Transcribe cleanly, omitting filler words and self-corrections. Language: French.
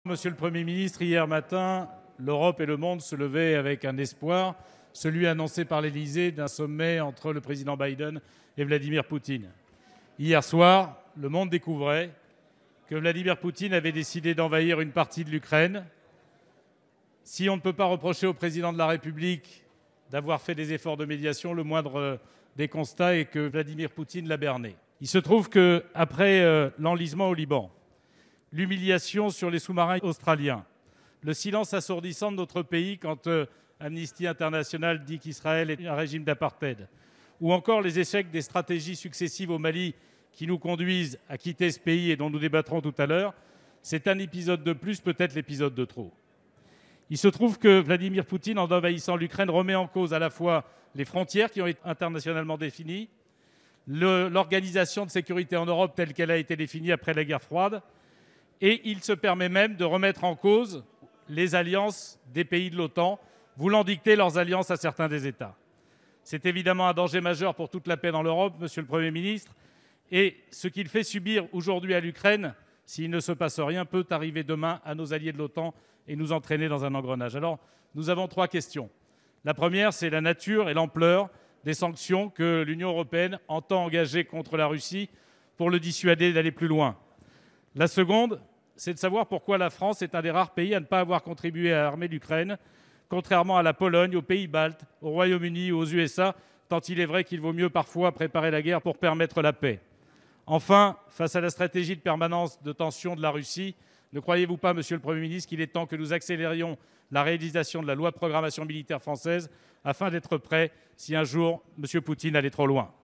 Monsieur le Premier ministre, hier matin, l'Europe et le monde se levaient avec un espoir, celui annoncé par l'Élysée d'un sommet entre le président Biden et Vladimir Poutine. Hier soir, le monde découvrait que Vladimir Poutine avait décidé d'envahir une partie de l'Ukraine. Si on ne peut pas reprocher au président de la République d'avoir fait des efforts de médiation, le moindre des constats est que Vladimir Poutine l'a berné. Il se trouve qu'après l'enlisement au Liban, l'humiliation sur les sous-marins australiens, le silence assourdissant de notre pays quand Amnesty International dit qu'Israël est un régime d'apartheid, ou encore les échecs des stratégies successives au Mali qui nous conduisent à quitter ce pays et dont nous débattrons tout à l'heure, c'est un épisode de plus, peut-être l'épisode de trop. Il se trouve que Vladimir Poutine, en envahissant l'Ukraine, remet en cause à la fois les frontières qui ont été internationalement définies, l'organisation de sécurité en Europe telle qu'elle a été définie après la guerre froide, et il se permet même de remettre en cause les alliances des pays de l'OTAN, voulant dicter leurs alliances à certains des États. C'est évidemment un danger majeur pour toute la paix dans l'Europe, Monsieur le Premier ministre, et ce qu'il fait subir aujourd'hui à l'Ukraine, s'il ne se passe rien, peut arriver demain à nos alliés de l'OTAN et nous entraîner dans un engrenage. Alors, nous avons 3 questions. La première, c'est la nature et l'ampleur des sanctions que l'Union européenne entend engager contre la Russie pour le dissuader d'aller plus loin. La seconde, c'est de savoir pourquoi la France est un des rares pays à ne pas avoir contribué à armer l'Ukraine, contrairement à la Pologne, aux pays baltes, au Royaume-Uni ou aux USA, tant il est vrai qu'il vaut mieux parfois préparer la guerre pour permettre la paix. Enfin, face à la stratégie de permanence de tension de la Russie, ne croyez-vous pas, Monsieur le Premier ministre, qu'il est temps que nous accélérions la réalisation de la loi de programmation militaire française afin d'être prêts si un jour M. Poutine allait trop loin ?